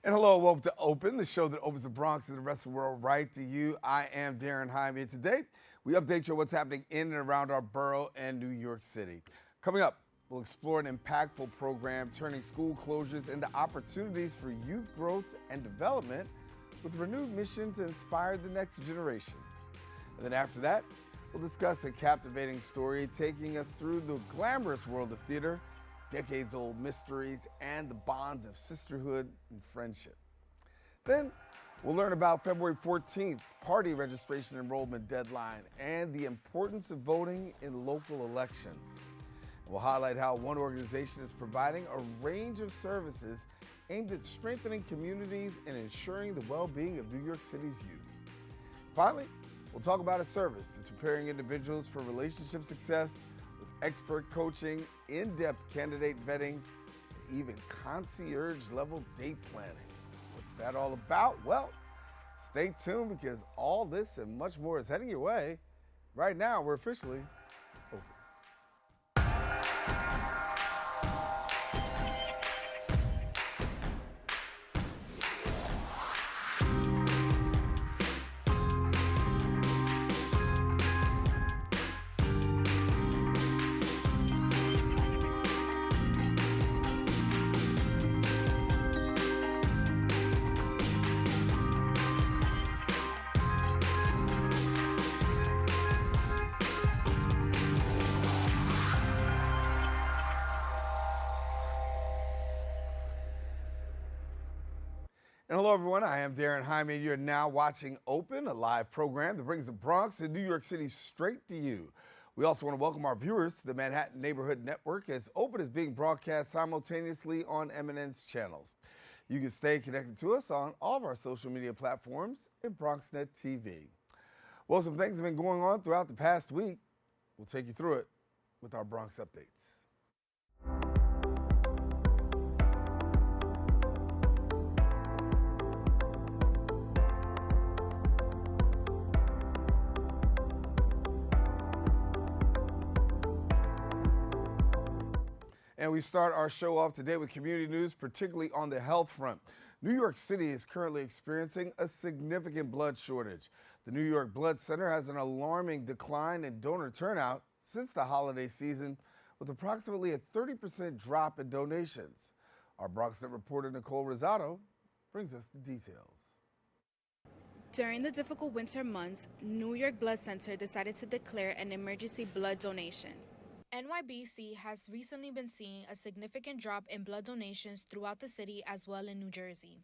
And hello, welcome to Open, the show that opens the Bronx and the rest of the world right to you. I am Daren, Jaime. Today, we update you on what's happening in and around our borough and New York City. Coming up, we'll explore an impactful program turning school closures into opportunities for youth growth and development with a renewed mission to inspire the next generation. And then after that, we'll discuss a captivating story taking us through the glamorous world of theater, decades-old mysteries, and the bonds of sisterhood and friendship. Then, we'll learn about February 14th, party registration enrollment deadline, and the importance of voting in local elections. We'll highlight how one organization is providing a range of services aimed at strengthening communities and ensuring the well-being of New York City's youth. Finally, we'll talk about a service that's preparing individuals for relationship success with expert coaching, in-depth candidate vetting, and even concierge-level date planning. What's that all about? Well, stay tuned because all this and much more is heading your way. Right now, we're officially open. And hello, everyone. I am Daren Jaime. You're now watching Open, a live program that brings the Bronx and New York City straight to you. We also want to welcome our viewers to the Manhattan Neighborhood Network, as Open is being broadcast simultaneously on Eminence channels. You can stay connected to us on all of our social media platforms and BronxNet TV. Well, some things have been going on throughout the past week. We'll take you through it with our Bronx updates. And we start our show off today with community news, particularly on the health front. New York City is currently experiencing a significant blood shortage. The New York Blood Center has an alarming decline in donor turnout since the holiday season, with approximately a 30% drop in donations. Our BronxNet reporter Nicole Rosado brings us the details. During the difficult winter months, New York Blood Center decided to declare an emergency blood donation. NYBC has recently been seeing a significant drop in blood donations throughout the city as well in New Jersey.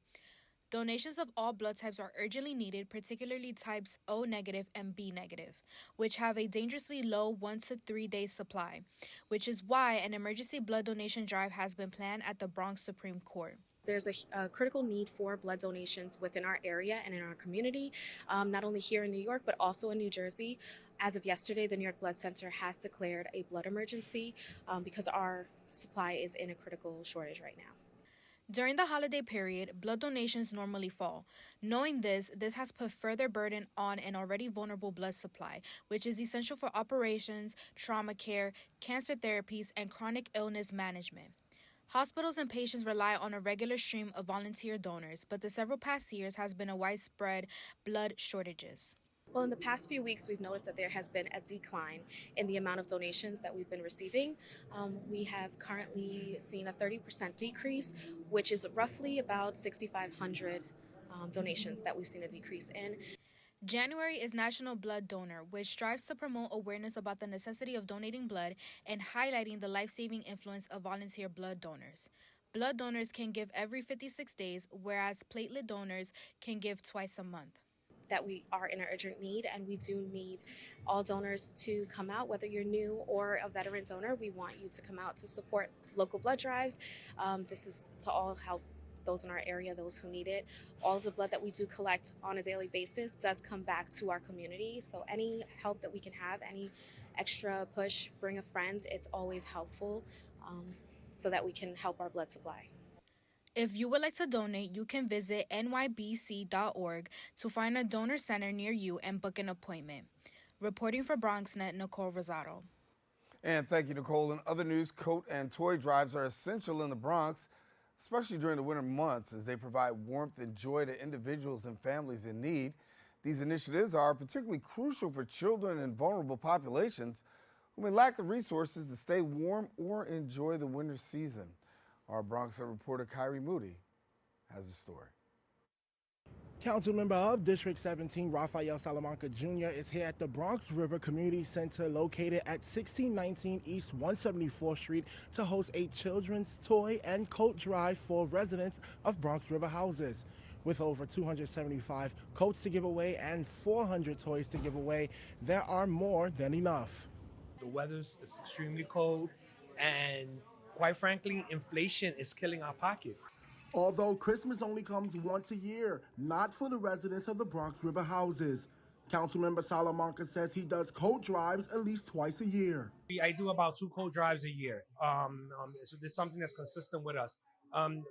Donations of all blood types are urgently needed, particularly types O negative and B negative, which have a dangerously low 1 to 3 day supply, which is why an emergency blood donation drive has been planned at the Bronx Supreme Court. There's a critical need for blood donations within our area and in our community, not only here in New York, but also in New Jersey. As of yesterday, the New York Blood Center has declared a blood emergency because our supply is in a critical shortage right now. During the holiday period, blood donations normally fall. Knowing this has put further burden on an already vulnerable blood supply, which is essential for operations, trauma care, cancer therapies, and chronic illness management. Hospitals and patients rely on a regular stream of volunteer donors, but the several past years has been a widespread blood shortages. Well, in the past few weeks, we've noticed that there has been a decline in the amount of donations that we've been receiving. We have currently seen a 30% decrease, which is roughly about 6,500 donations that we've seen a decrease in. January is National Blood Donor, which strives to promote awareness about the necessity of donating blood and highlighting the life-saving influence of volunteer blood donors. Blood donors can give every 56 days, whereas platelet donors can give twice a month. That we are in an urgent need, and we do need all donors to come out, whether you're new or a veteran donor. We want you to come out to support local blood drives. This is to all help those in our area, those who need it. All of the blood that we do collect on a daily basis does come back to our community. So any help that we can have, any extra push, bring a friend, it's always helpful so that we can help our blood supply. If you would like to donate, you can visit nybc.org to find a donor center near you and book an appointment. Reporting for BronxNet, Nicole Rosado. And thank you, Nicole. In other news, coat and toy drives are essential in the Bronx. especially during the winter months as they provide warmth and joy to individuals and families in need. These initiatives are particularly crucial for children and vulnerable populations who may lack the resources to stay warm or enjoy the winter season. Our BronxNet reporter Kyrie Moody has a story. Councilmember of District 17, Rafael Salamanca Jr. is here at the Bronx River Community Center located at 1619 East 174th Street to host a children's toy and coat drive for residents of Bronx River houses. With over 275 coats to give away and 400 toys to give away, there are more than enough. The weather's extremely cold, and quite frankly, inflation is killing our pockets. Although Christmas only comes once a year, not for the residents of the Bronx River houses. Councilmember Salamanca says he does coat drives at least twice a year. I do about 2 coat drives a year. So there's something that's consistent with us. In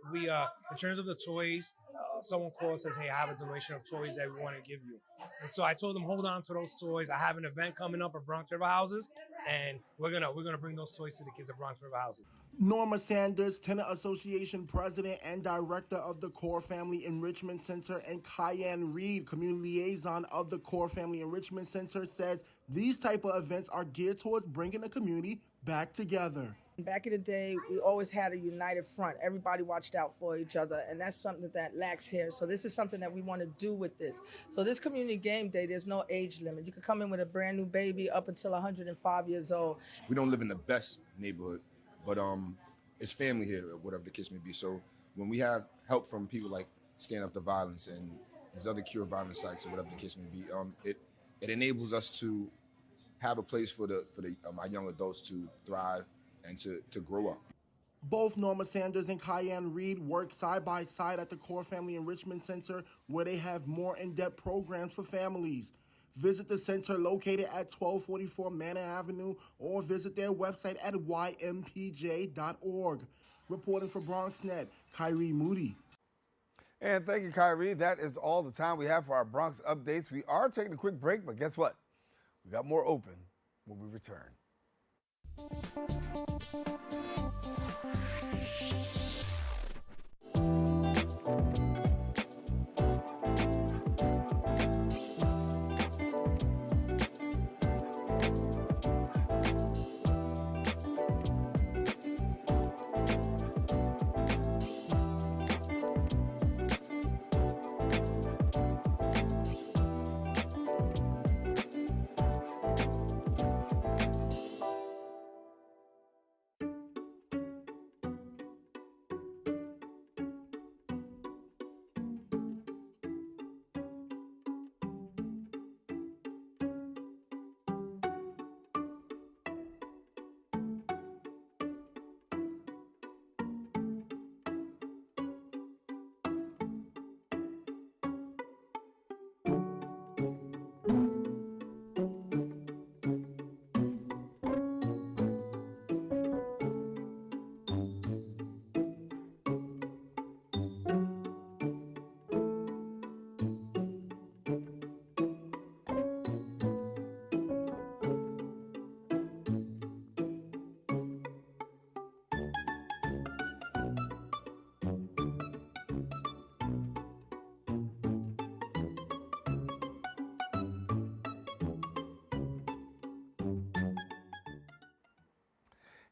terms of the toys, someone calls, says, hey, I have a donation of toys that we want to give you. And so I told them, hold on to those toys. I have an event coming up at Bronx River Houses, and we're gonna bring those toys to the kids at Bronx River Houses. Norma Sanders, Tenant Association President and Director of the Core Family Enrichment Center, and Cayenne Reed, Community Liaison of the Core Family Enrichment Center, says these type of events are geared towards bringing the community back together. Back in the day, we always had a united front. Everybody watched out for each other, and that's something that lacks here. So this is something that we want to do with this. So this community game day, there's no age limit. You can come in with a brand new baby up until 105 years old. We don't live in the best neighborhood, but it's family here, whatever the case may be. So when we have help from people like Stand Up to Violence and these other cure violence sites or whatever the case may be, it enables us to have a place for our young adults to thrive and to grow up. Both Norma Sanders and Cayenne Reed work side by side at the Core Family Enrichment Center, where they have more in-depth programs for families. Visit the center located at 1244 Manor Avenue or visit their website at ympj.org. Reporting for BronxNet, Kyrie Moody. And thank you, Kyrie. That is all the time we have for our Bronx updates. We are taking a quick break, but guess what? We got more open when we return.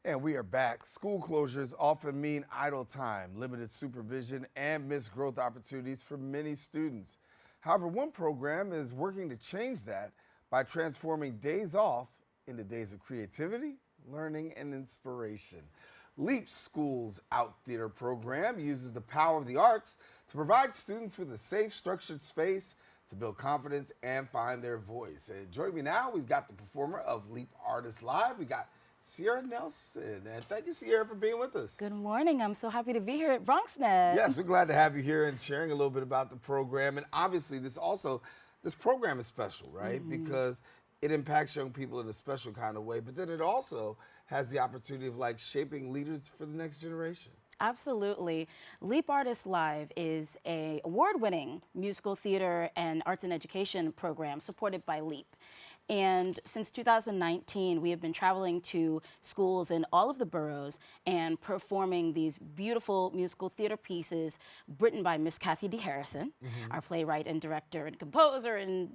And we are back. School closures often mean idle time, limited supervision, and missed growth opportunities for many students. However, one program is working to change that by transforming days off into days of creativity, learning, and inspiration. LEAP School's Out Theater program uses the power of the arts to provide students with a safe, structured space to build confidence and find their voice. And joining me now, we've got the performer of LEAP Artists Live. We got Sierra Nelson, and thank you, Sierra, for being with us. Good morning. I'm so happy to be here at BronxNet. Yes, we're glad to have you here and sharing a little bit about the program. And obviously, this program is special, right? Because it impacts young people in a special kind of way, but then it also has the opportunity of shaping leaders for the next generation. Absolutely. Leap Artists Live is a award-winning musical theater and arts and education program supported by Leap. And since 2019, we have been traveling to schools in all of the boroughs and performing these beautiful musical theater pieces written by Miss Kathy D. Harrison, our playwright and director and composer and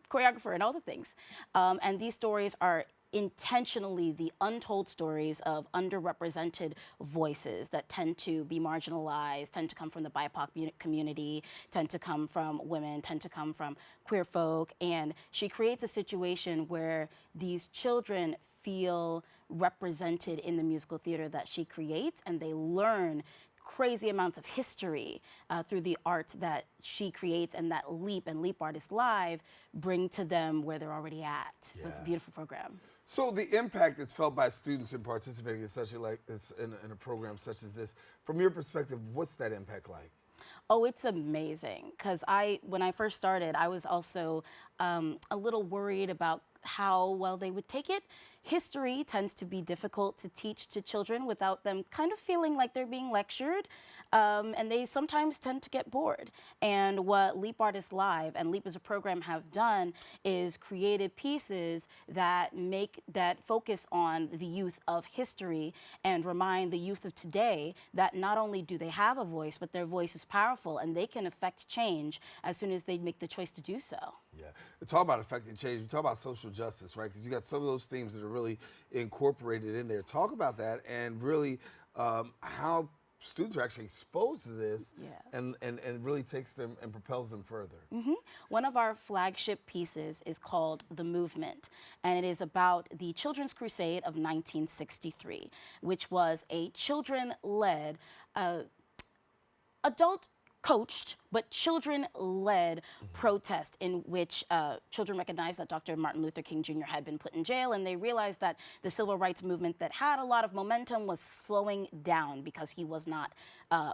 choreographer and all the things. And these stories are intentionally the untold stories of underrepresented voices that tend to be marginalized, tend to come from the BIPOC community, tend to come from women, tend to come from queer folk. And she creates a situation where these children feel represented in the musical theater that she creates, and they learn crazy amounts of history through the art that she creates and that Leap and Leap Artists Live bring to them where they're already at. So it's a beautiful program. So the impact that's felt by students in participating in such in a program such as this, from your perspective, what's that impact like? Oh, it's amazing. Because when I first started, I was also a little worried about how well they would take it. History tends to be difficult to teach to children without them kind of feeling like they're being lectured, and they sometimes tend to get bored. And what Leap Artists Live and Leap as a program have done is created pieces that focus on the youth of history and remind the youth of today that not only do they have a voice, but their voice is powerful and they can affect change as soon as they make the choice to do so. Yeah, we talk about affecting change. We talk about social justice, right? Because you got some of those themes that are really incorporated in there. Talk about that and really how students are actually exposed to this and really takes them and propels them further. One of our flagship pieces is called The Movement, and it is about the Children's Crusade of 1963, which was a children-led, adult coached, but children-led protest in which children recognized that Dr. Martin Luther King Jr. had been put in jail, and they realized that the civil rights movement that had a lot of momentum was slowing down because he was not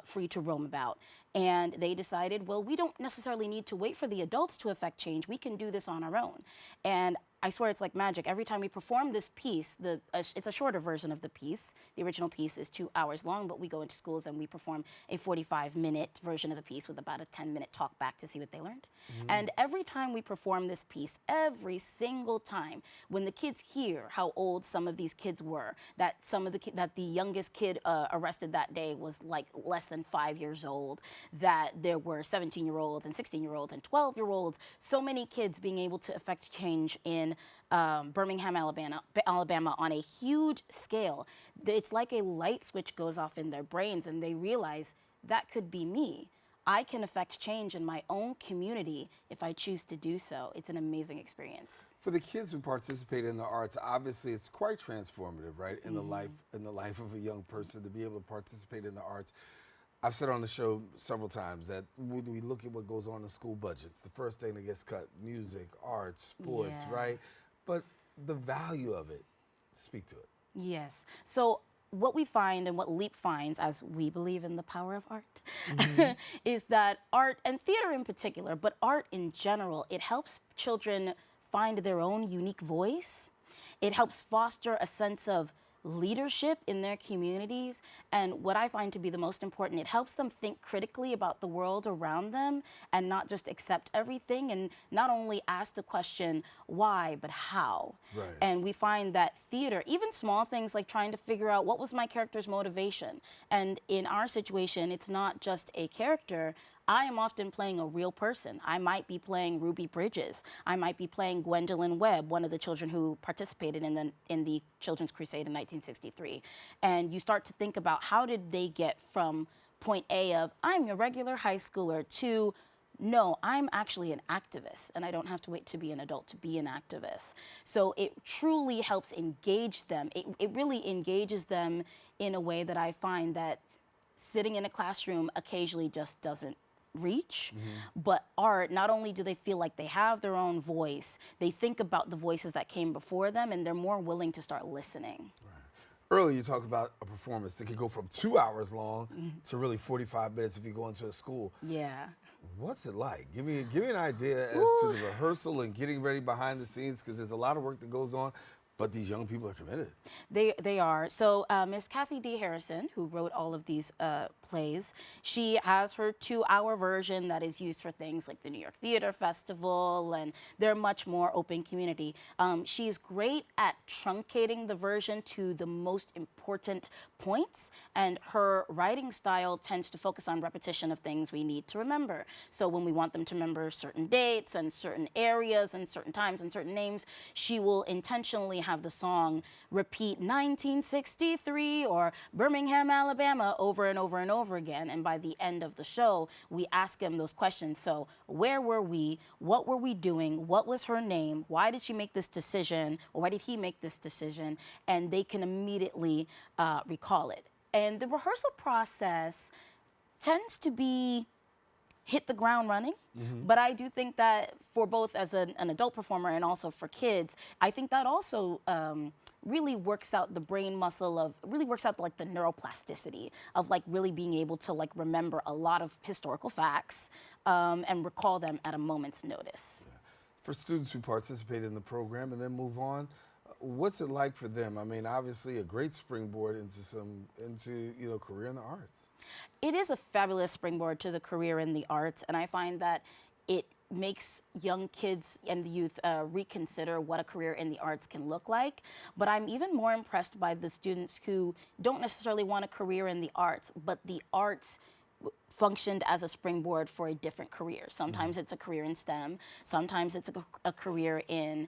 free to roam about. And they decided, well, we don't necessarily need to wait for the adults to affect change. We can do this on our own. And I swear it's like magic. Every time we perform this piece, it's a shorter version of the piece. The original piece is 2 hours long, but we go into schools and we perform a 45-minute version of the piece with about a 10-minute talk back to see what they learned. And every time we perform this piece, every single time, when the kids hear how old some of these kids were, that that the youngest kid arrested that day was like less than 5 years old, that there were 17-year-olds and 16-year-olds and 12-year-olds, so many kids being able to affect change in Birmingham, Alabama on a huge scale. It's like a light switch goes off in their brains and they realize that could be me. I can affect change in my own community if I choose to do so. It's an amazing experience. For the kids who participate in the arts, obviously it's quite transformative, right? In the life of a young person to be able to participate in the arts. I've said on the show several times that when we look at what goes on in school budgets, the first thing that gets cut, music, arts, sports, right? But the value of it, speak to it. Yes. So what we find and what LEAP finds, as we believe in the power of art, is that art, and theater in particular, but art in general, it helps children find their own unique voice. It helps foster a sense of leadership in their communities, and what I find to be the most important, it helps them think critically about the world around them and not just accept everything, and not only ask the question why, but how. Right. And we find that theater, even small things like trying to figure out what was my character's motivation, and in our situation, it's not just a character. I am often playing a real person. I might be playing Ruby Bridges. I might be playing Gwendolyn Webb, one of the children who participated in the Children's Crusade in 1963. And you start to think about how did they get from point A of, I'm a regular high schooler, to, no, I'm actually an activist, and I don't have to wait to be an adult to be an activist. So it truly helps engage them. It really engages them in a way that I find that sitting in a classroom occasionally just doesn't reach. But art, not only do they feel like they have their own voice, they think about the voices that came before them, and they're more willing to start listening. Right. Earlier you talked about a performance that could go from 2 hours long to really 45 minutes if you go into a school. Yeah. What's it like? Give me an idea as to the rehearsal and getting ready behind the scenes, because there's a lot of work that goes on. But these young people are committed. They are. So Miss Kathy D. Harrison, who wrote all of these plays, she has her 2-hour version that is used for things like the New York Theater Festival, and they're much more open community. She's great at truncating the version to the most important points, and her writing style tends to focus on repetition of things we need to remember. So when we want them to remember certain dates and certain areas and certain times and certain names, she will intentionally have the song repeat 1963 or Birmingham, Alabama over and over and over again. And by the end of the show, we ask them those questions. So where were we? What were we doing? What was her name? Why did she make this decision? Or why did he make this decision? And they can immediately recall it. And the rehearsal process tends to be hit the ground running. But I do think that for both as an adult performer and also for kids, I think that also really works out the brain muscle of, really works out like the neuroplasticity of like really being able to like remember a lot of historical facts and recall them at a moment's notice. Yeah. For students who participate in the program and then move on, what's it like for them? I mean, obviously a great springboard into you know, career in the arts. It is a fabulous springboard to the career in the arts, and I find that it makes young kids and the youth reconsider what a career in the arts can look like. But I'm even more impressed by the students who don't necessarily want a career in the arts, but the arts functioned as a springboard for a different career. Sometimes it's a career in STEM, sometimes it's a career in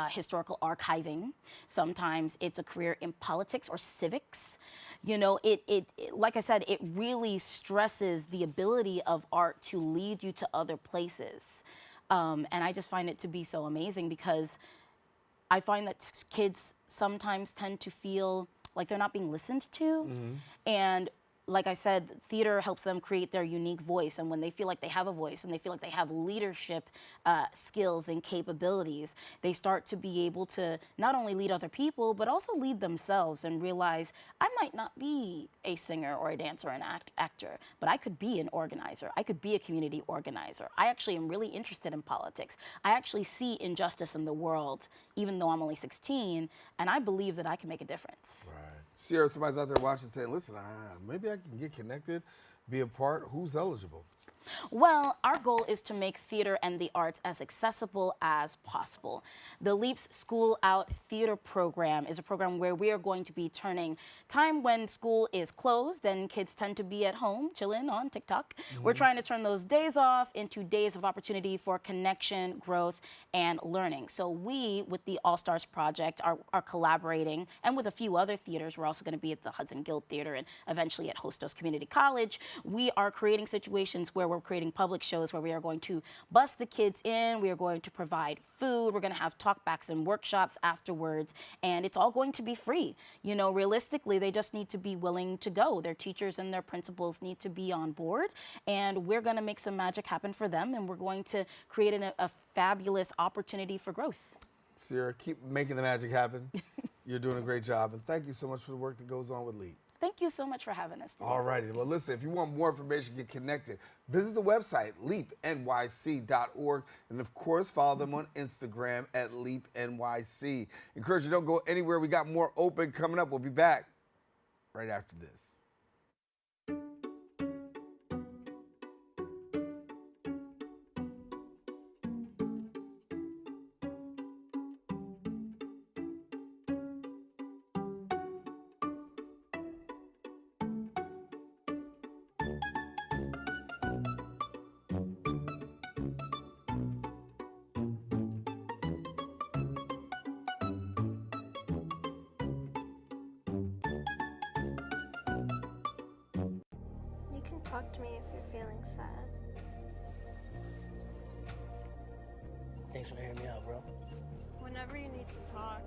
historical archiving, sometimes it's a career in politics or civics. You know, it like I said, it really stresses the ability of art to lead you to other places. And I just find it to be so amazing because I find that kids sometimes tend to feel like they're not being listened to. And like I said, theater helps them create their unique voice. And when they feel like they have a voice and they feel like they have leadership skills and capabilities, they start to be able to not only lead other people, but also lead themselves and realize I might not be a singer or a dancer or an actor, but I could be an organizer. I could be a community organizer. I actually am really interested in politics. I actually see injustice in the world, even though I'm only 16, and I believe that I can make a difference. Right. Sierra, somebody's out there watching saying, listen, maybe I can get connected, be a part. Who's eligible? Well, our goal is to make theater and the arts as accessible as possible. The LEAP's School Out Theater program is a program where we are going to be turning time when school is closed and kids tend to be at home chilling on TikTok. We're trying to turn those days off into days of opportunity for connection, growth, and learning. So we, with the All Stars Project, are collaborating, and with a few other theaters. We're also going to be at the Hudson Guild Theater and eventually at Hostos Community College. We are creating situations where we're creating public shows where we are going to bus the kids in, we are going to provide food, we're going to have talkbacks and workshops afterwards, and it's all going to be free. You know, realistically, they just need to be willing to go. Their teachers and their principals need to be on board, and we're going to make some magic happen for them, and we're going to create a fabulous opportunity for growth. Sierra, keep making the magic happen. You're doing a great job, and thank you so much for the work that goes on with LEAP. Thank you so much for having us today. All righty. Well, listen, if you want more information, get connected. Visit the website, leapnyc.org. And, of course, follow them on Instagram at leapnyc. Encourage you, don't go anywhere. We got more open coming up. We'll be back right after this. Talk to me if you're feeling sad. Thanks for hearing me out, bro. Whenever you need to talk,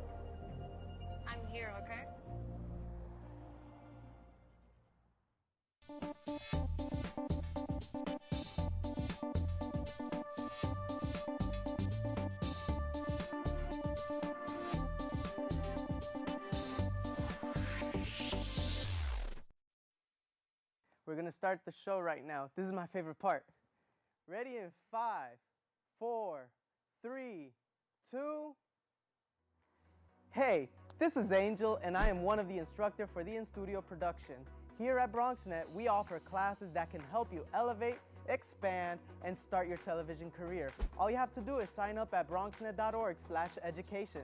I'm here, okay? We're gonna start the show right now. This is my favorite part. Ready in 5, 4, 3, 2. Hey, this is Angel, and I am one of the instructors for the in-studio production. Here at BronxNet, we offer classes that can help you elevate, expand, and start your television career. All you have to do is sign up at bronxnet.org/education.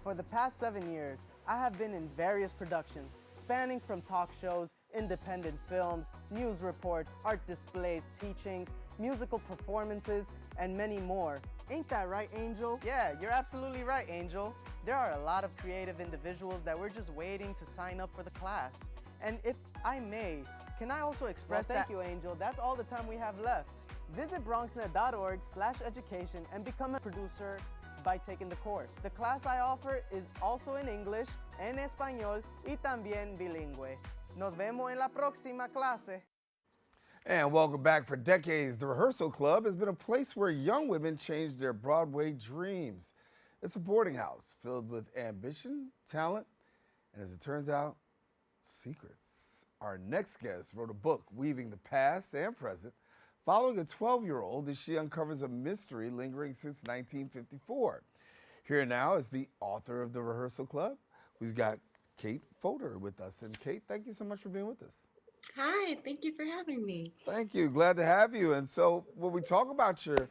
For the past 7 years, I have been in various productions, spanning from talk shows, independent films, news reports, art displays, teachings, musical performances, and many more. Ain't that right, Angel? Yeah, you're absolutely right, Angel. There are a lot of creative individuals that we're just waiting to sign up for the class. And if I may, can I also express Thank you, Angel. That's all the time we have left. Visit bronxnet.org/education and become a producer by taking the course. The class I offer is also in English, en español y también bilingüe. Nos vemos en la próxima clase. And welcome back. For decades, the Rehearsal Club has been a place where young women change their Broadway dreams. It's a boarding house filled with ambition, talent, and as it turns out, secrets. Our next guest wrote a book weaving the past and present, following a 12-year-old as she uncovers a mystery lingering since 1954. Here now is the author of the Rehearsal Club. We've got Kate Fodor with us. And Kate, thank you so much for being with us. Hi, thank you for having me. Thank you. Glad to have you. And so when we talk about your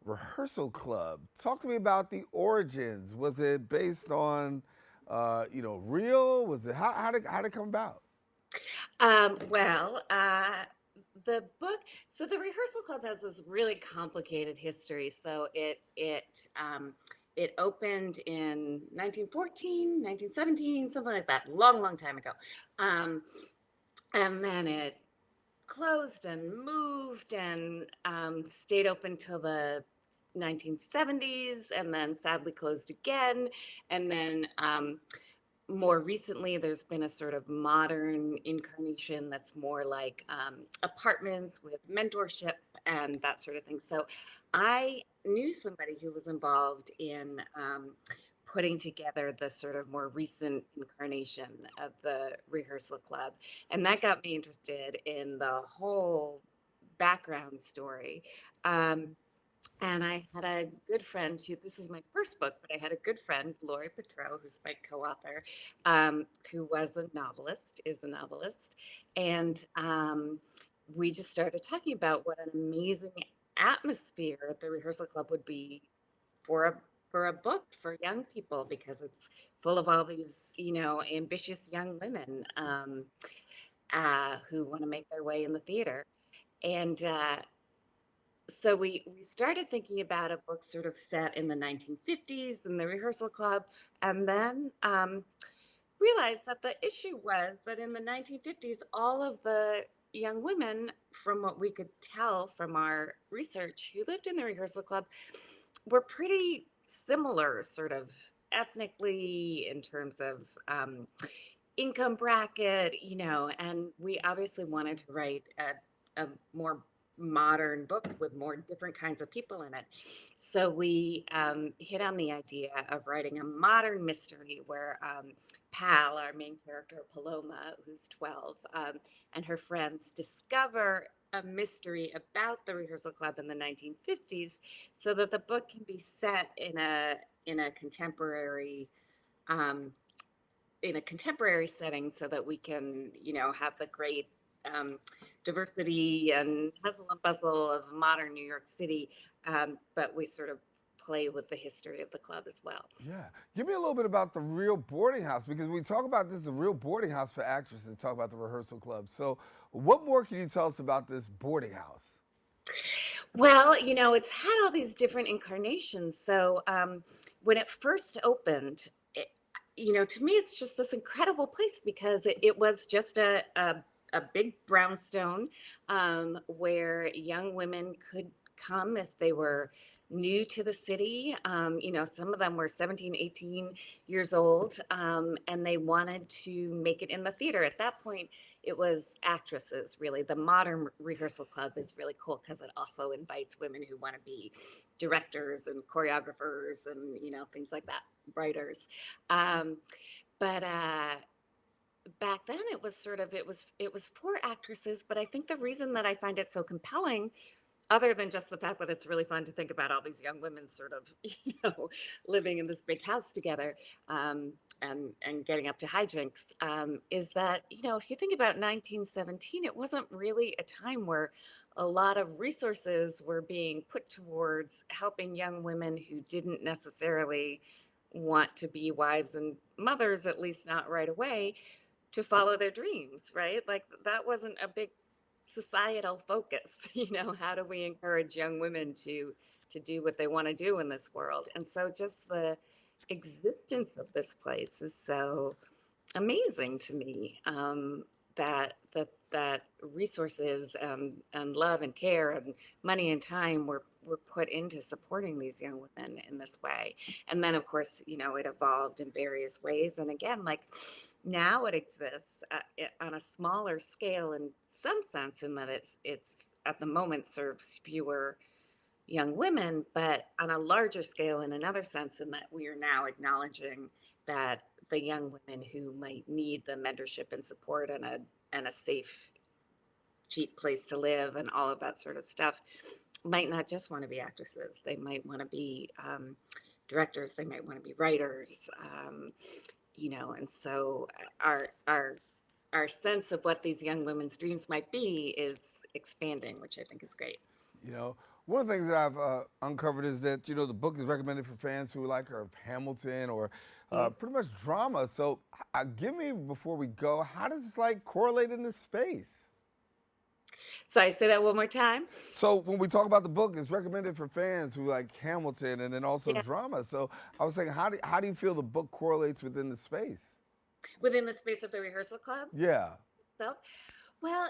Rehearsal Club, talk to me about the origins. Was it based on, real? Was it how did it come about? The book. So the Rehearsal Club has this really complicated history. So it opened in 1914, 1917, something like that, long time ago. And then it closed and moved and stayed open till the 1970s, and then sadly closed again. And then more recently, there's been a sort of modern incarnation that's more like apartments with mentorship and that sort of thing. So I knew somebody who was involved in putting together the sort of more recent incarnation of the Rehearsal Club. And that got me interested in the whole background story. And I had a good friend who, this is my first book, but I had a good friend, Lori Petro, who's my co-author, who was a novelist, is a novelist. And we just started talking about what an amazing atmosphere the Rehearsal Club would be for a book for young people, because it's full of all these, ambitious young women who want to make their way in the theater. And so we started thinking about a book sort of set in the 1950s in the Rehearsal Club, and then realized that the issue was that in the 1950s, all of the young women, from what we could tell from our research, who lived in the Rehearsal Club were pretty similar, sort of ethnically, in terms of income bracket, and we obviously wanted to write a more modern book with more different kinds of people in it. So we hit on the idea of writing a modern mystery where Pal, our main character, Paloma, who's 12, and her friends discover a mystery about the Rehearsal Club in the 1950s, so that the book can be set in a contemporary setting, so that we can have the great diversity and hustle and bustle of modern New York City, but we sort of play with the history of the club as well. Yeah. Give me a little bit about the real boarding house, because when we talk about this, a real boarding house for actresses, talk about the Rehearsal Club. So what more can you tell us about this boarding house? Well, it's had all these different incarnations. So when it first opened, to me, it's just this incredible place, because it was just a big brownstone where young women could come if they were new to the city. Some of them were 17, 18 years old, and they wanted to make it in the theater. At that point, it was actresses, really. The modern Rehearsal Club is really cool because it also invites women who want to be directors and choreographers and, things like that, writers. But back then it was for actresses. But I think the reason that I find it so compelling other than just the fact that it's really fun to think about all these young women sort of, living in this big house together, and getting up to hijinks, is that, if you think about 1917, it wasn't really a time where a lot of resources were being put towards helping young women who didn't necessarily want to be wives and mothers, at least not right away, to follow their dreams, right? Like that wasn't a big societal focus. How do we encourage young women to do what they want to do in this world? And so just the existence of this place is so amazing to me, that resources, and love and care and money and time were put into supporting these young women in this way. And then of course, it evolved in various ways. And again, like now it exists on a smaller scale in some sense, in that it's at the moment serves fewer young women, but on a larger scale in another sense, in that we are now acknowledging that the young women who might need the mentorship and support and a safe, cheap place to live and all of that sort of stuff might not just want to be actresses. They might want to be directors. They might want to be writers. And so our sense of what these young women's dreams might be is expanding, which I think is great. One of the things that I've uncovered is that, the book is recommended for fans who are of Hamilton or pretty much drama. So give me, before we go, how does this correlate in this space? So I say that one more time. So when we talk about the book, it's recommended for fans who like Hamilton and then also drama. So I was saying, how do you feel the book correlates within the space? Within the space of the Rehearsal Club? Yeah. Itself? Well,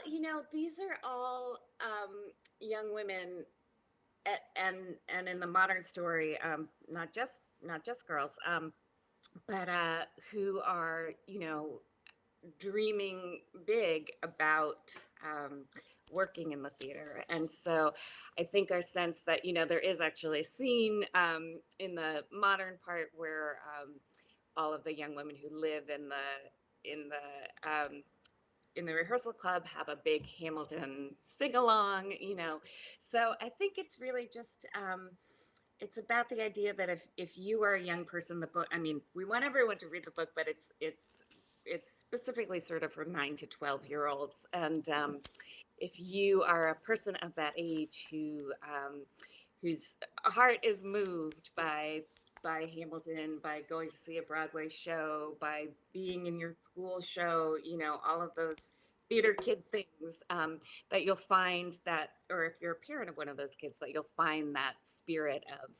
these are all young women, and in the modern story, not just girls, but who are, dreaming big about working in the theater. And so I think our sense that, there is actually a scene in the modern part where all of the young women who live in the Rehearsal Club have a big Hamilton sing-along, So I think it's really just, it's about the idea that if you are a young person, the book, we want everyone to read the book, but it's specifically sort of for 9 to 12-year-olds. And if you are a person of that age whose heart is moved by Hamilton, by going to see a Broadway show, by being in your school show, all of those theater kid things, that you'll find that, or if you're a parent of one of those kids, that you'll find that spirit of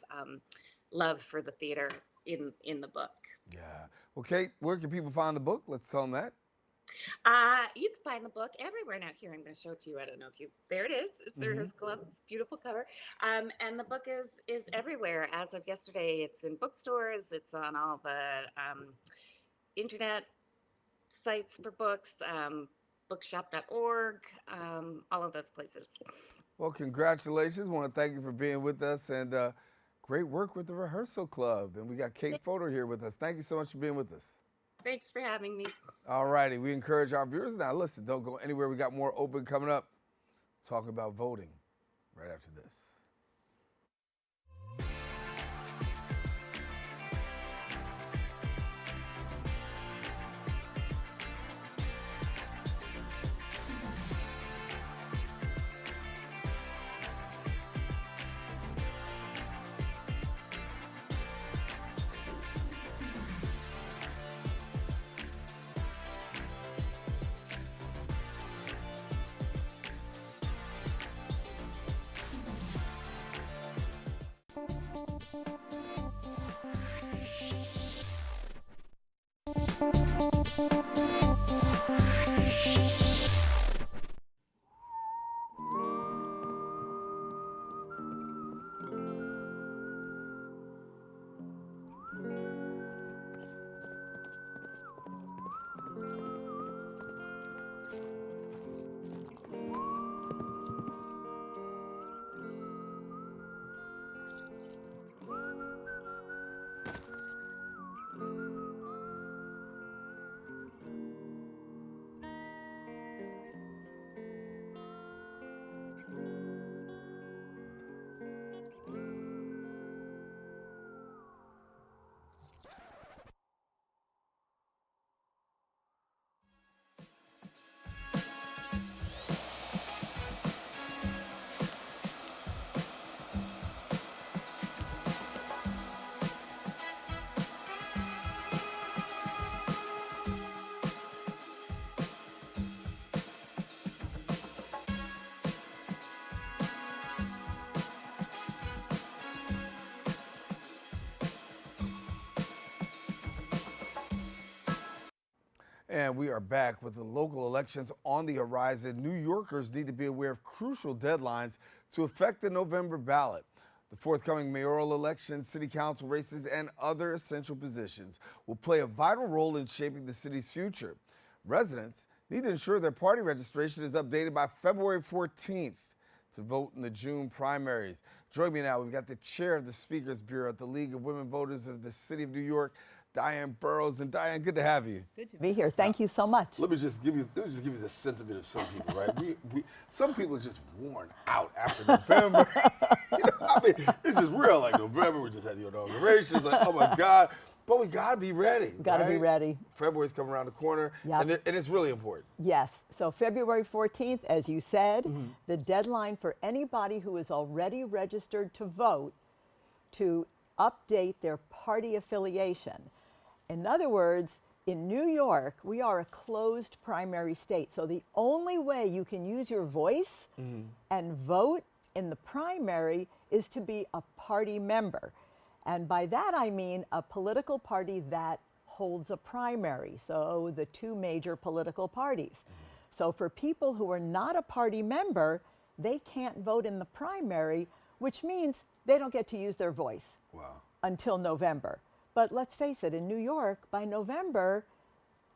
love for the theater in the book. Yeah. Well, Kate, where can people find the book? Let's tell them that. You can find the book everywhere now. Here, I'm going to show it to you. I don't know if there it is. It's the Rehearsal Club. It's a beautiful cover. And the book is everywhere. As of yesterday, it's in bookstores. It's on all the internet sites for books, bookshop.org, all of those places. Well, congratulations. I want to thank you for being with us, and great work with the Rehearsal Club. And we got Kate Fodor here with us. Thank you so much for being with us. Thanks for having me. All righty. We encourage our viewers. Now, listen, don't go anywhere. We got more open coming up. Talking about voting right after this. And we are back with the local elections on the horizon. New Yorkers need to be aware of crucial deadlines to affect the November ballot. The forthcoming mayoral elections, city council races, and other essential positions will play a vital role in shaping the city's future. Residents need to ensure their party registration is updated by February 14th to vote in the June primaries. Join me now. We've got the chair of the Speakers Bureau at the League of Women Voters of the City of New York, Diane Burrows. And Diane, good to have you. Good to be here. Thank you so much. Let me just give you the sentiment of some people, right? Some people are just worn out after November. I mean, this is real. Like November, we just had the inauguration. It's like, oh my God. But we got to be ready. Got to be ready. February's coming around the corner, and it's really important. Yes. So February 14th, as you said, the deadline for anybody who is already registered to vote to update their party affiliation. In other words, in New York, we are a closed primary state. So the only way you can use your voice and vote in the primary is to be a party member. And by that I mean a political party that holds a primary, so the two major political parties. So for people who are not a party member, they can't vote in the primary, which means they don't get to use their voice until November. But let's face it, in New York, by November,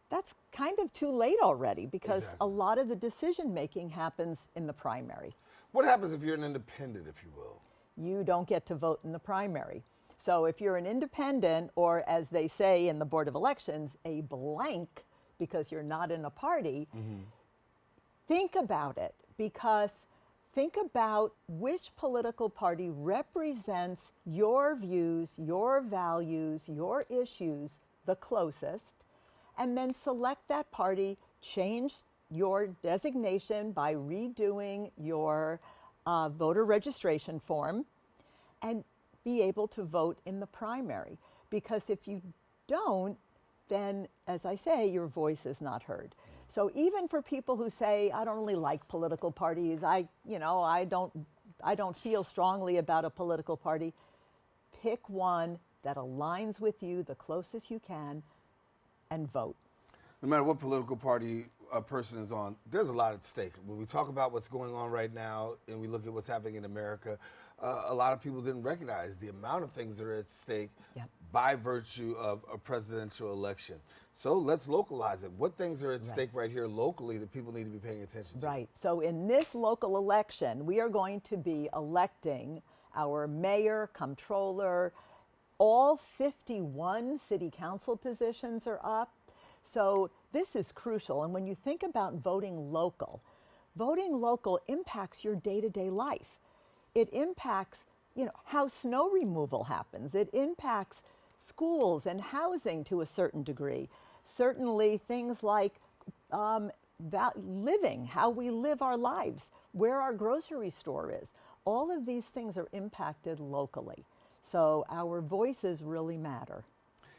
that's kind of too late already because a lot of the decision making happens in the primary. What happens if you're an independent, if you will? You don't get to vote in the primary. So if you're an independent, or as they say in the Board of Elections, a blank, because you're not in a party, think about it, because think about which political party represents your views, your values, your issues the closest, and then select that party, change your designation by redoing your voter registration form, and be able to vote in the primary. Because if you don't, then, as I say, your voice is not heard. So even for people who say, I don't really like political parties, I don't feel strongly about a political party, pick one that aligns with you the closest you can and vote. No matter what political party a person is on, there's a lot at stake. When we talk about what's going on right now and we look at what's happening in America, a lot of people didn't recognize the amount of things that are at stake by virtue of a presidential election. So let's localize it. What things are at stake right here locally that people need to be paying attention to? Right. So in this local election, we are going to be electing our mayor, comptroller. All 51 city council positions are up. So this is crucial. And when you think about voting local impacts your day-to-day life. It impacts, how snow removal happens. It impacts schools and housing to a certain degree. Certainly things like living, how we live our lives, where our grocery store is. All of these things are impacted locally. So our voices really matter.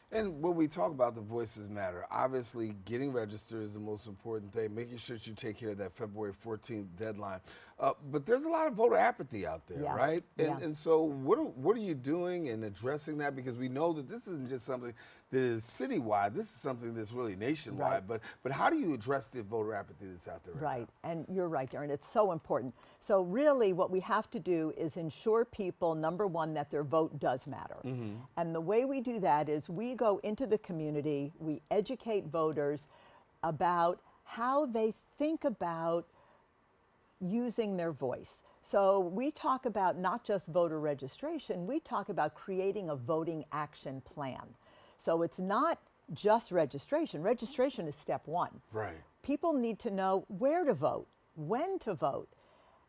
And when we talk about the voices matter, obviously getting registered is the most important thing, making sure that you take care of that February 14th deadline. But there's a lot of voter apathy out there, right? And so what are you doing in addressing that? Because we know that this isn't just something that is citywide. This is something that's really nationwide. But how do you address the voter apathy that's out there right now? And you're right, Daren. It's so important. So really what we have to do is ensure people, number one, that their vote does matter. And the way we do that is we go into the community, we educate voters about how they think about using their voice. So we talk about not just voter registration, we talk about creating a voting action plan. So it's not just registration. Registration is step one. Right. People need to know where to vote, when to vote,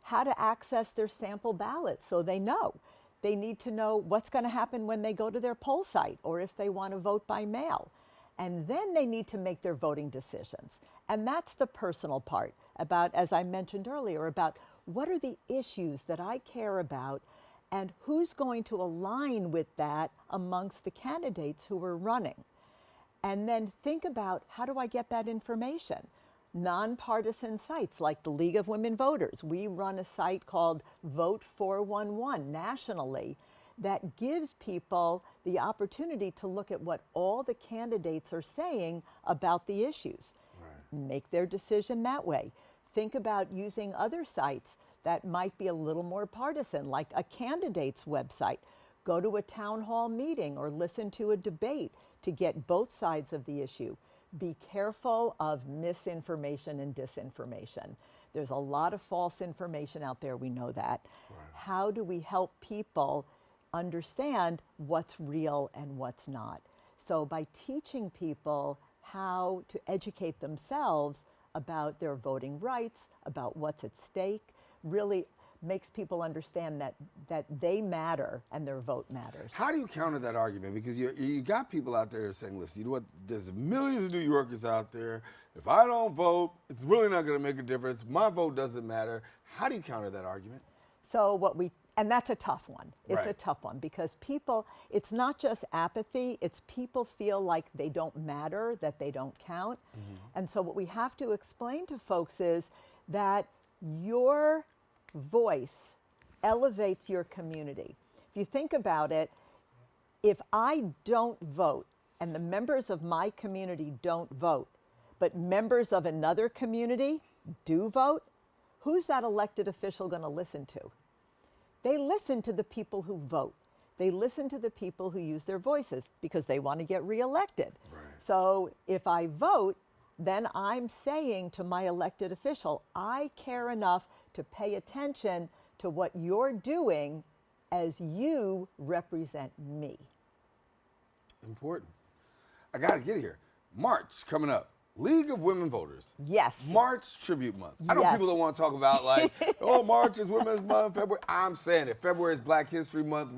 how to access their sample ballots so they know. They need to know what's going to happen when they go to their poll site or if they want to vote by mail. And then they need to make their voting decisions. And that's the personal part about, as I mentioned earlier, about what are the issues that I care about and who's going to align with that amongst the candidates who are running. And then think about, how do I get that information? Nonpartisan sites like the League of Women Voters. We run a site called Vote 411 nationally that gives people the opportunity to look at what all the candidates are saying about the issues. Make their decision that way. Think about using other sites that might be a little more partisan, like a candidate's website. Go to a town hall meeting or listen to a debate to get both sides of the issue. Be careful of misinformation and disinformation. There's a lot of false information out there, we know that. How do we help people understand what's real and what's not? So by teaching people how to educate themselves about their voting rights, about what's at stake, really makes people understand that they matter and their vote matters. How do you counter that argument? Because you got people out there saying, listen, you know what, there's millions of New Yorkers out there. If I don't vote, it's really not going to make a difference. My vote doesn't matter. How do you counter that argument? So and that's a tough one. It's Right. a tough one because people, it's not just apathy, it's people feel like they don't matter, that they don't count. And so what we have to explain to folks is that your voice elevates your community. If you think about it, if I don't vote and the members of my community don't vote, but members of another community do vote, who's that elected official going to listen to? They listen to the people who vote. They listen to the people who use their voices because they want to get reelected. So if I vote, then I'm saying to my elected official, I care enough to pay attention to what you're doing as you represent me. Important. I got to get here. March coming up. League of Women Voters. Yes. March Tribute Month. I know Yes. people don't want to talk about like, oh, March is Women's Month, February. I'm saying it. February is Black History Month.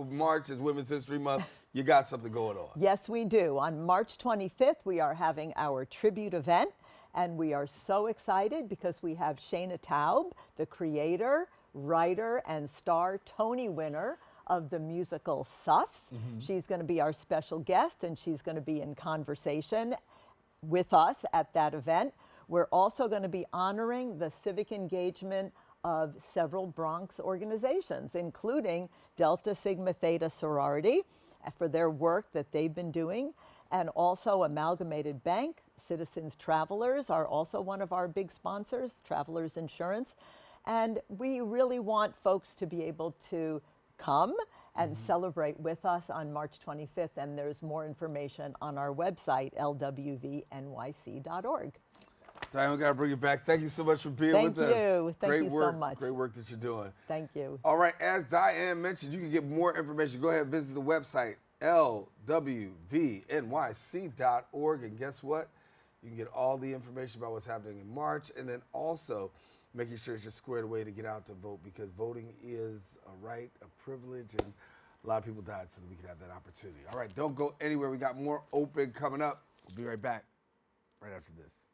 March is Women's History Month. You got something going on. Yes, we do. On March 25th, we are having our tribute event, and we are so excited because we have Shana Taub, the creator, writer, and star Tony winner of the musical Suffs. She's going to be our special guest, and she's going to be in conversation with us at that event. We're also going to be honoring the civic engagement of several Bronx organizations, including Delta Sigma Theta Sorority, for their work that they've been doing, and also Amalgamated Bank. Citizens Travelers are also one of our big sponsors, Travelers Insurance. And we really want folks to be able to come and celebrate with us on March 25th. And there's more information on our website, lwvnyc.org. Diane, we got to bring you back. Thank you so much for being with us. Thank you. Thank Great you work. so much. Great work that you're doing. Thank you. All right, as Diane mentioned, you can get more information. Go ahead and visit the website, lwvnyc.org. And guess what? You can get all the information about what's happening in March, and then also making sure you're squared away to get out to vote, because voting is a right, a privilege, and a lot of people died so that we could have that opportunity. All right, don't go anywhere. We got more open coming up. We'll be right back right after this.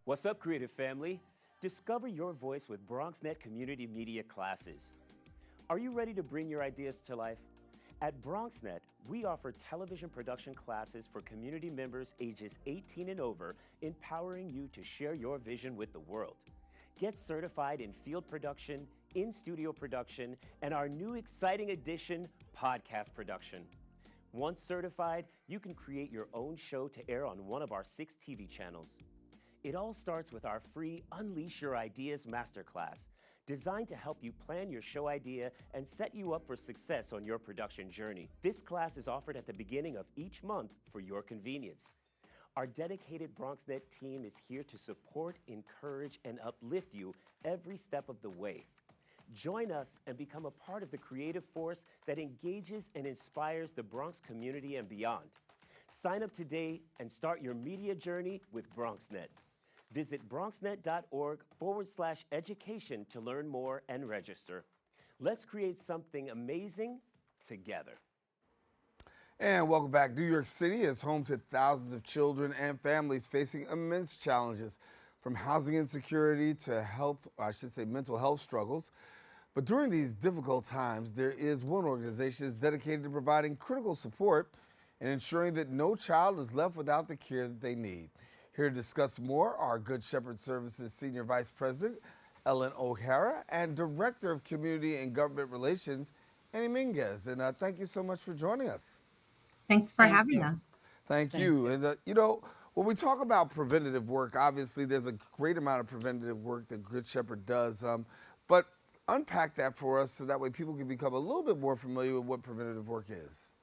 What's up, creative family? Discover your voice with BronxNet community media classes. Are you ready to bring your ideas to life? At BronxNet, we offer television production classes for community members ages 18 and over, empowering you to share your vision with the world. Get certified in field production, in-studio production, and our new exciting addition, podcast production. Once certified, you can create your own show to air on one of our 6 TV channels. It all starts with our free Unleash Your Ideas Masterclass, designed to help you plan your show idea and set you up for success on your production journey. This class is offered at the beginning of each month for your convenience. Our dedicated BronxNet team is here to support, encourage, and uplift you every step of the way. Join us and become a part of the creative force that engages and inspires the Bronx community and beyond. Sign up today and start your media journey with BronxNet. Visit bronxnet.org/education to learn more and register. Let's create something amazing together. And welcome back. New York City is home to thousands of children and families facing immense challenges, from housing insecurity to mental health struggles. But during these difficult times, there is one organization that's dedicated to providing critical support and ensuring that no child is left without the care that they need. Here to discuss more are Good Shepherd Services Senior Vice President Ellen O'Hara and Director of Community and Government Relations, Annie Minguez. And thank you so much for joining us. Thanks for having us. Thank you. And, when we talk about preventative work, obviously there's a great amount of preventative work that Good Shepherd does. But unpack that for us so that way people can become a little bit more familiar with what preventative work is.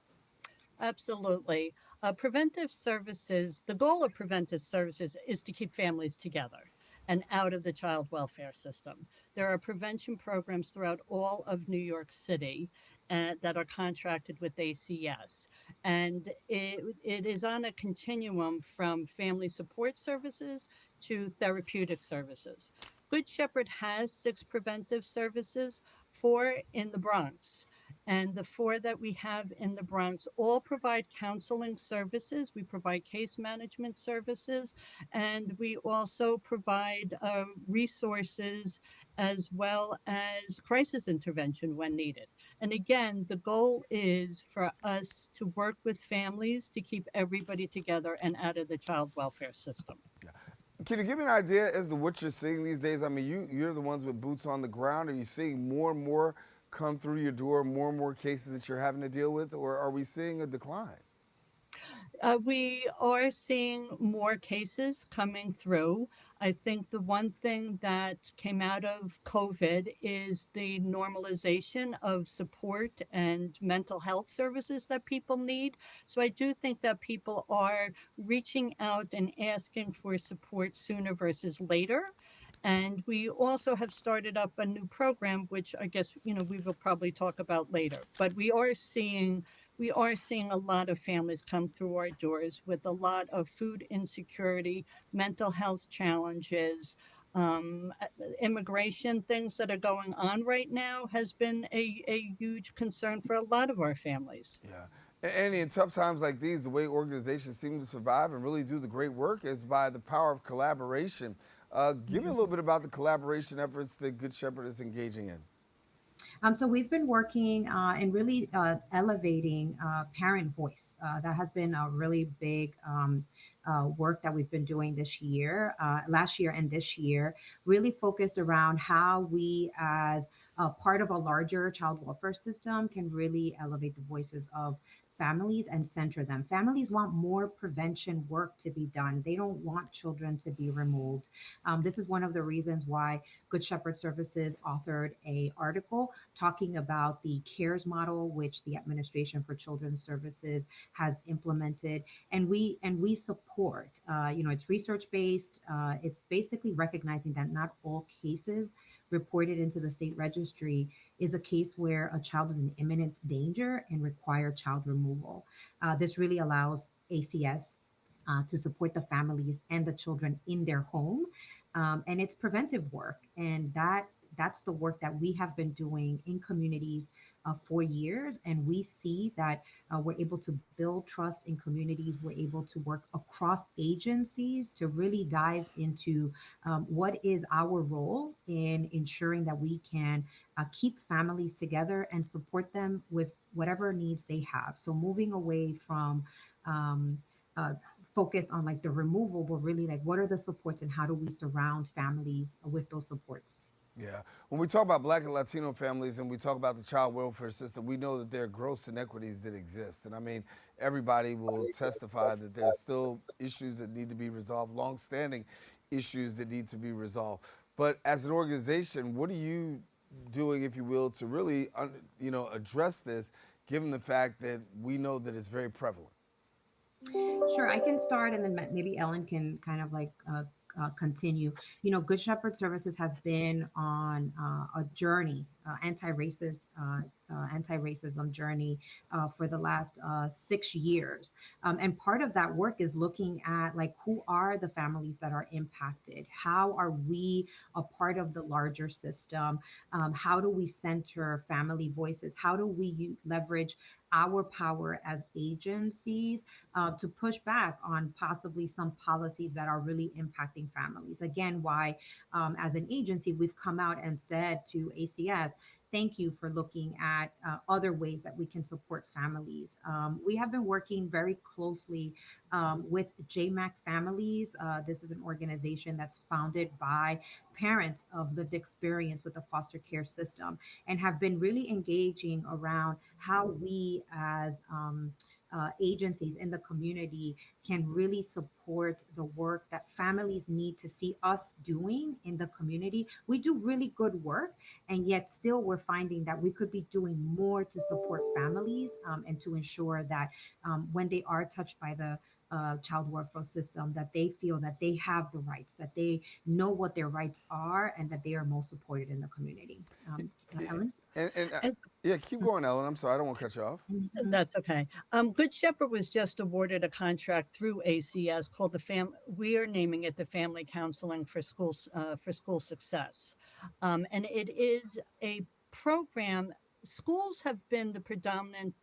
Absolutely. Preventive services, the goal of preventive services is to keep families together and out of the child welfare system. There are prevention programs throughout all of New York City that are contracted with ACS. And it is on a continuum from family support services to therapeutic services. Good Shepherd has 6 preventive services, 4 in the Bronx. And the 4 that we have in the Bronx all provide counseling services. We provide case management services, and we also provide resources as well as crisis intervention when needed. And again, the goal is for us to work with families to keep everybody together and out of the child welfare system. Can you give me an idea as to what you're seeing these days? I mean, you're the ones with boots on the ground. Are you seeing more and more come through your door, more and more cases that you're having to deal with, or are we seeing a decline? We are seeing more cases coming through. I think the one thing that came out of COVID is the normalization of support and mental health services that people need. So I do think that people are reaching out and asking for support sooner versus later. And we also have started up a new program, which I guess, we will probably talk about later. But we are seeing a lot of families come through our doors with a lot of food insecurity, mental health challenges, immigration, things that are going on right now has been a huge concern for a lot of our families. Yeah. And in tough times like these, the way organizations seem to survive and really do the great work is by the power of collaboration. Give me a little bit about the collaboration efforts that Good Shepherd is engaging in. So we've been working and really elevating parent voice. That has been a really big work that we've been doing this year, last year and this year, really focused around how we as part of a larger child welfare system can really elevate the voices of families and center them. Families want more prevention work to be done. They don't want children to be removed. This is one of the reasons why Good Shepherd Services authored an article talking about the CARES model, which the Administration for Children's Services has implemented. And we support, it's research-based. It's basically recognizing that not all cases reported into the state registry is a case where a child is in imminent danger and require child removal. This really allows ACS to support the families and the children in their home. And it's preventive work. And that's the work that we have been doing in communities for years. And we see that we're able to build trust in communities. We're able to work across agencies to really dive into what is our role in ensuring that we can keep families together and support them with whatever needs they have. So moving away from focused on like the removal, but really like what are the supports and how do we surround families with those supports? Yeah. When we talk about Black and Latino families and we talk about the child welfare system, we know that there are gross inequities that exist. And I mean, everybody will testify that there's still issues that need to be resolved, longstanding issues that need to be resolved. But as an organization, what are you doing, if you will, to really, address this, given the fact that we know that it's very prevalent? Sure, I can start and then maybe Ellen can kind of like continue. You know, Good Shepherd Services has been on a journey, anti-racism journey for the last 6 years. And part of that work is looking at like who are the families that are impacted? How are we a part of the larger system? How do we center family voices? How do we leverage our power as agencies to push back on possibly some policies that are really impacting families? Again, why as an agency, we've come out and said to ACS, thank you for looking at other ways that we can support families. We have been working very closely with JMAC Families. This is an organization that's founded by parents of lived experience with the foster care system and have been really engaging around how we as agencies in the community can really support the work that families need to see us doing in the community. We do really good work, and yet still we're finding that we could be doing more to support families and to ensure that when they are touched by the child welfare system, that they feel that they have the rights, that they know what their rights are, and that they are most supported in the community. Ellen? Yeah, keep going, Ellen. I'm sorry, I don't want to cut you off. That's okay. Good Shepherd was just awarded a contract through ACS called we are naming it the Family Counseling for School Success, and it is a program. Schools have been the predominant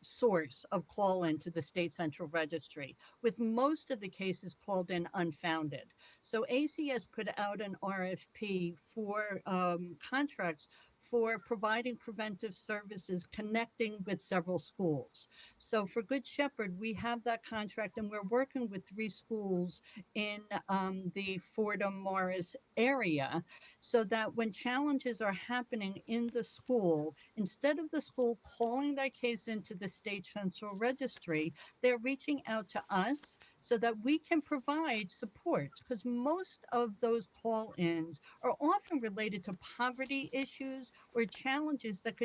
source of call in to the state central registry, with most of the cases called in unfounded. So ACS put out an RFP for contracts for providing preventive services connecting with several schools. So for Good Shepherd, we have that contract and we're working with 3 schools in the Fordham-Morris area so that when challenges are happening in the school, instead of the school calling that case into the state central registry, they're reaching out to us so that we can provide support, because most of those call-ins are often related to poverty issues or challenges that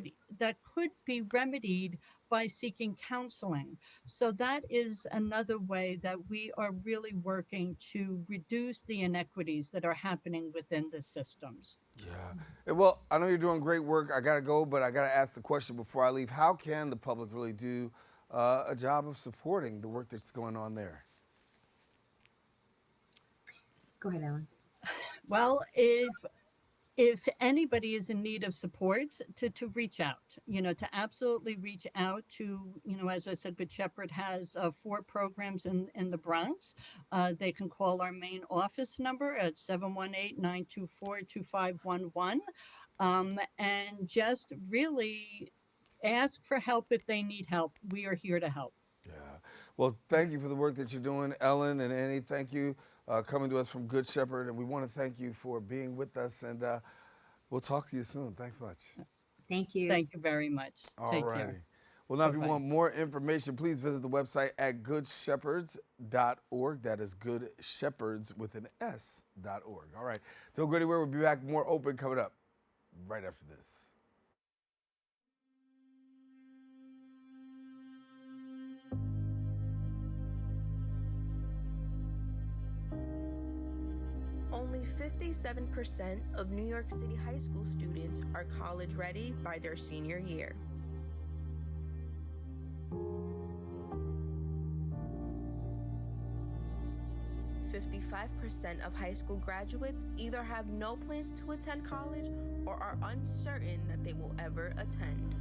could be remedied by seeking counseling. So that is another way that we are really working to reduce the inequities that are happening within the systems. Yeah. Well, I know you're doing great work. I got to go, but I got to ask the question before I leave. How can the public really do a job of supporting the work that's going on there? Go ahead, Ellen. Well, if anybody is in need of support, to reach out, to absolutely reach out to, as I said, Good Shepherd has 4 programs in the Bronx. They can call our main office number at 718-924-2511 and just really ask for help if they need help. We are here to help. Yeah. Well, thank you for the work that you're doing, Ellen and Annie. Thank you. Coming to us from Good Shepherd, and we want to thank you for being with us, and we'll talk to you soon. Thanks much. Thank you. Thank you very much. Take care. Well, now, if you want more information, please visit the website at goodshepherds.org. That is goodshepherds with an S.org. All right. Don't go anywhere. We'll be back more open coming up right after this. Only 57% of New York City high school students are college ready by their senior year. %5 of high school graduates either have no plans to attend college or are uncertain that they will ever attend.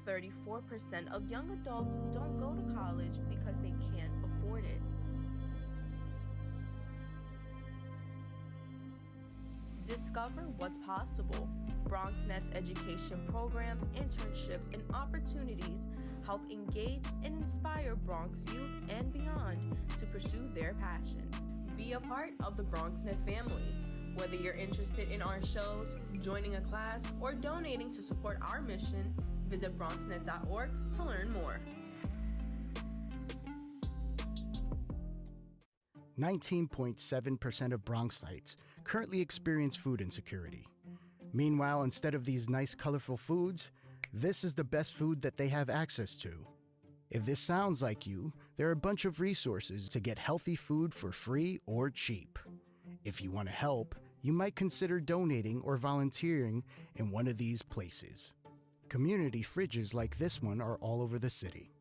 %34 of young adults don't go to college because they can't afford it. Discover what's possible. BronxNet's education programs, internships, and opportunities help engage and inspire Bronx youth and beyond to pursue their passions. Be a part of the BronxNet family. Whether you're interested in our shows, joining a class, or donating to support our mission, visit BronxNet.org to learn more. 19.7% of Bronxites currently experience food insecurity. Meanwhile, instead of these nice, colorful foods, this is the best food that they have access to. If this sounds like you, there are a bunch of resources to get healthy food for free or cheap. If you want to help, you might consider donating or volunteering in one of these places. Community fridges like this one are all over the city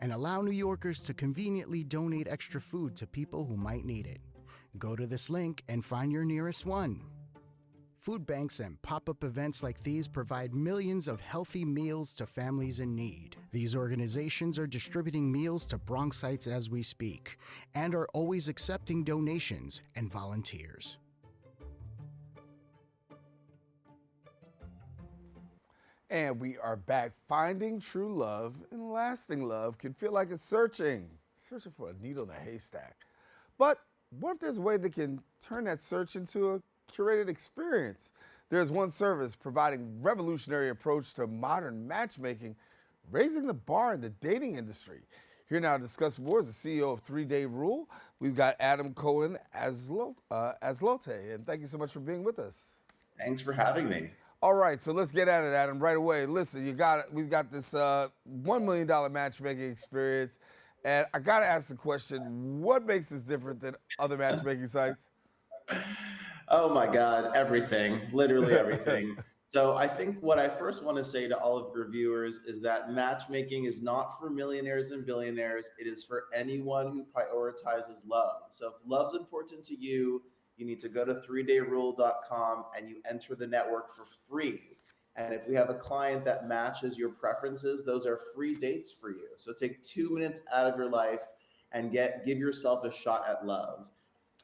and allow New Yorkers to conveniently donate extra food to people who might need it. Go to this link and find your nearest one. Food banks and pop-up events like these provide millions of healthy meals to families in need. These organizations are distributing meals to Bronxites as we speak and are always accepting donations and volunteers. And we are back. Finding true love and lasting love can feel like it's searching for a needle in a haystack. But what if there's a way that can turn that search into a curated experience? There's one service providing revolutionary approach to modern matchmaking, raising the bar in the dating industry. Here now to discuss more is the CEO of 3 Day Rule. We've got Adam Cohen-Aslatei, and thank you so much for being with us. Thanks for having me. All right, so let's get at it, Adam, right away. Listen, we've got this $1 million matchmaking experience, and I got to ask the question, what makes this different than other matchmaking sites? Oh my God, everything, literally everything. So I think what I first want to say to all of your viewers is that matchmaking is not for millionaires and billionaires. It is for anyone who prioritizes love. So if love's important to you, you need to go to 3dayrule.com and you enter the network for free. And if we have a client that matches your preferences, those are free dates for you. So take 2 minutes out of your life and give yourself a shot at love.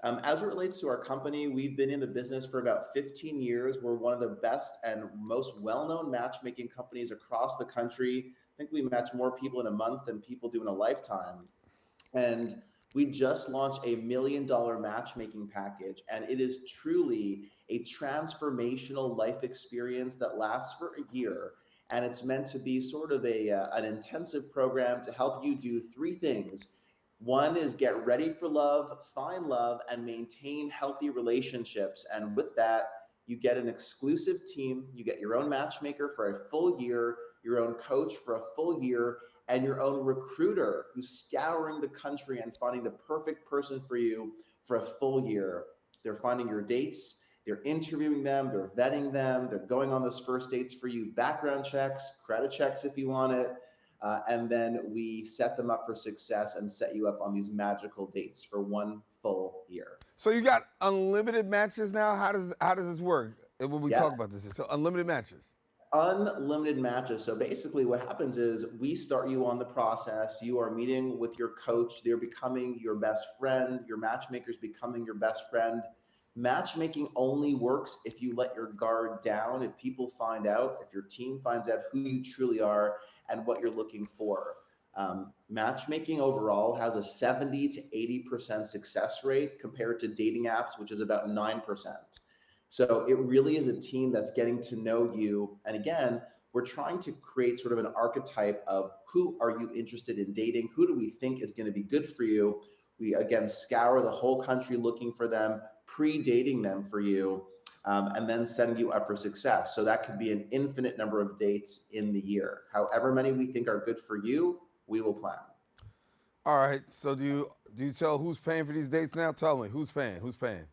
As it relates to our company, we've been in the business for about 15 years. We're one of the best and most well-known matchmaking companies across the country. I think we match more people in a month than people do in a lifetime. And we just launched $1 million matchmaking package, and it is truly a transformational life experience that lasts for a year. And it's meant to be sort of an intensive program to help you do 3 things. One is get ready for love, find love, and maintain healthy relationships. And with that, you get an exclusive team, you get your own matchmaker for a full year, your own coach for a full year, and your own recruiter who's scouring the country and finding the perfect person for you for a full year. They're finding your dates, they're interviewing them, they're vetting them, they're going on those first dates for you, background checks, credit checks if you want it. And then we set them up for success and set you up on these magical dates for 1 full year. So you got unlimited matches now? How does this work when we talk Yes. about this? So unlimited matches. Unlimited matches. So basically what happens is we start you on the process. You are meeting with your coach. They're becoming your best friend. Your matchmaker's becoming your best friend. Matchmaking only works if you let your guard down, if people find out, if your team finds out who you truly are and what you're looking for. Matchmaking overall has a 70 to 80% success rate compared to dating apps, which is about 9%. So it really is a team that's getting to know you. And again, we're trying to create sort of an archetype of who are you interested in dating? Who do we think is going to be good for you? We, again, scour the whole country looking for them, pre-dating them for you, and then setting you up for success. So that could be an infinite number of dates in the year. However many we think are good for you, we will plan. All right. So do you tell who's paying for these dates now? Tell me, who's paying? Who's paying?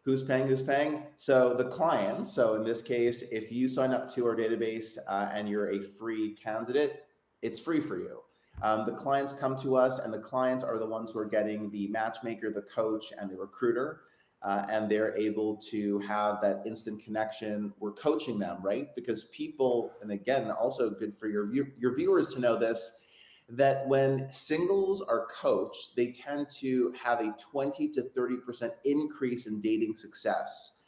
Who's paying? So the client. So in this case, if you sign up to our database and you're a free candidate, it's free for you. The clients come to us, and the clients are the ones who are getting the matchmaker, the coach, and the recruiter. And they're able to have that instant connection. We're coaching them, right? Because people, and again, also good for your viewers to know this, that when singles are coached, they tend to have a 20 to 30% increase in dating success.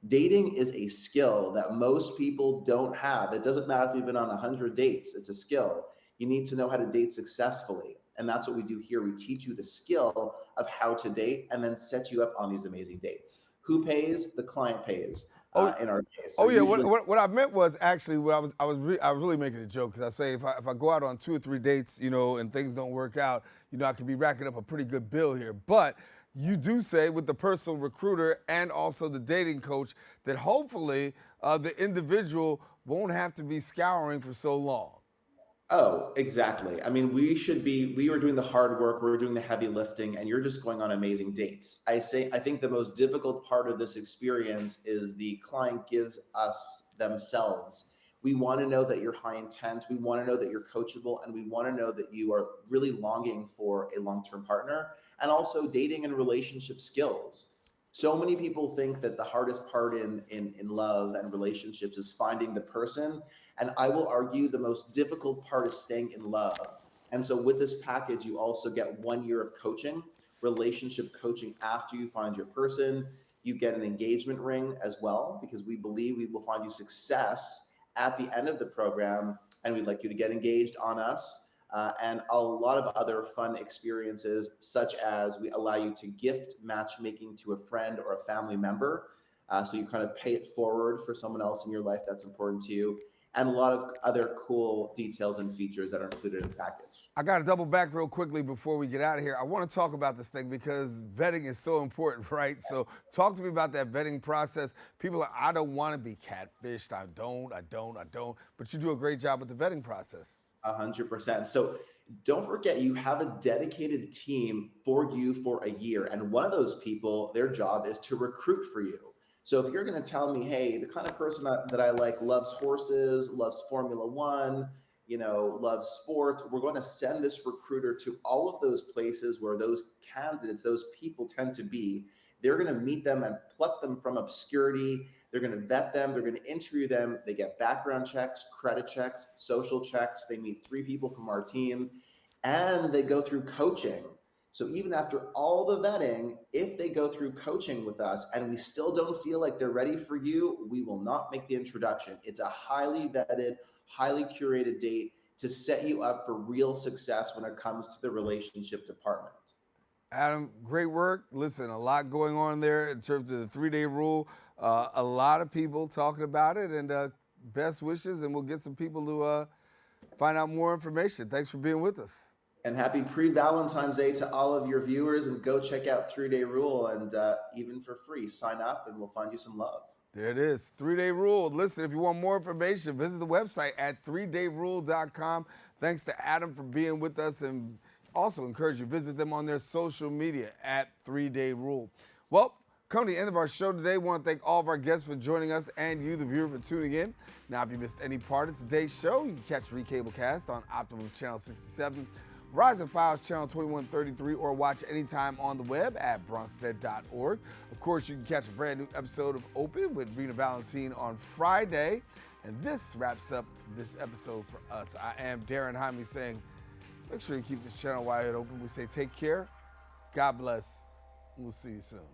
Dating is a skill that most people don't have. It doesn't matter if you've been on 100 dates, it's a skill. You need to know how to date successfully. And that's what we do here. We teach you the skill of how to date and then set you up on these amazing dates. Who pays? The client pays. In our case. So yeah. usually, What I meant was actually I was really making a joke, because I say if I go out on 2 or 3 dates, and things don't work out, I could be racking up a pretty good bill here. But you do say with the personal recruiter and also the dating coach that hopefully the individual won't have to be scouring for so long. Oh, exactly. I mean, we are doing the hard work, we're doing the heavy lifting, and you're just going on amazing dates. I think the most difficult part of this experience is the client gives us themselves. We want to know that you're high intent, we want to know that you're coachable, and we want to know that you are really longing for a long-term partner, and also dating and relationship skills. So many people think that the hardest part in love and relationships is finding the person. And I will argue the most difficult part is staying in love. And so with this package, you also get 1 year of coaching, relationship coaching after you find your person. You get an engagement ring as well, because we believe we will find you success at the end of the program. And we'd like you to get engaged on us. And a lot of other fun experiences, such as we allow you to gift matchmaking to a friend or a family member. So you kind of pay it forward for someone else in your life that's important to you. And a lot of other cool details and features that are included in the package. I got to double back real quickly before we get out of here. I want to talk about this thing because vetting is so important, right? Yes. So talk to me about that vetting process. People are, I don't want to be catfished. I don't. But you do a great job with the vetting process. 100%. So don't forget, you have a dedicated team for you for a year. And one of those people, their job is to recruit for you. So if you're going to tell me, hey, the kind of person that I like loves horses, loves Formula One, loves sports, we're going to send this recruiter to all of those places where those candidates, those people tend to be. They're going to meet them and pluck them from obscurity. They're going to vet them. They're going to interview them. They get background checks, credit checks, social checks. They meet 3 people from our team, and they go through coaching. So even after all the vetting, if they go through coaching with us and we still don't feel like they're ready for you, we will not make the introduction. It's a highly vetted, highly curated date to set you up for real success when it comes to the relationship department. Adam, great work. Listen, a lot going on there in terms of the 3-day rule. A lot of people talking about it, and best wishes, and we'll get some people to find out more information. Thanks for being with us. And happy pre-Valentine's Day to all of your viewers, and go check out 3-Day Rule, and even for free, sign up and we'll find you some love. There it is, 3-Day Rule. Listen, if you want more information, visit the website at 3dayrule.com. Thanks to Adam for being with us, and also encourage you to visit them on their social media at 3-Day Rule. Well, coming to the end of our show today, I want to thank all of our guests for joining us and you, the viewer, for tuning in. Now, if you missed any part of today's show, you can catch Recablecast on Optimum Channel 67, Verizon Files Channel 2133, or watch anytime on the web at BronxNet.org. Of course, you can catch a brand new episode of Open with Rena Valentine on Friday. And this wraps up this episode for us. I am Daren Jaime saying, make sure you keep this channel wide open. We say take care, God bless, and we'll see you soon.